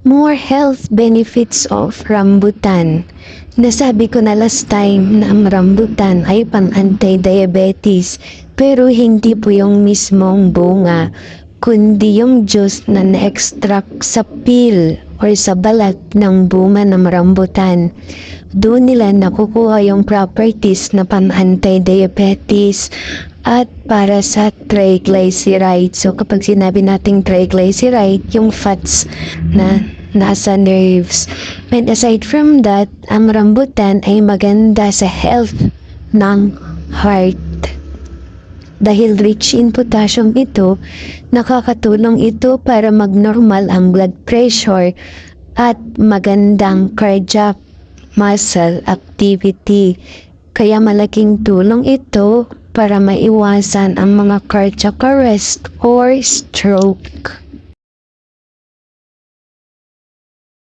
more health benefits of rambutan. Nasabi ko na last time na ang rambutan ay pang anti-diabetes, pero hindi po yung mismong bunga, kundi yung juice na na-extract sa peel or sa balat ng bunga ng rambutan. Doon nila nakukuha yung properties na pang anti-diabetes at para sa triglyceride. So kapag sinabi nating triglyceride, yung fats na nasa nerves. And aside from that, ang rambutan ay maganda sa health ng heart. Dahil rich in potassium ito, nakakatulong ito para magnormal ang blood pressure at magandang cardiac muscle activity. Kaya malaking tulong ito para maiwasan ang mga cardiac arrest or stroke.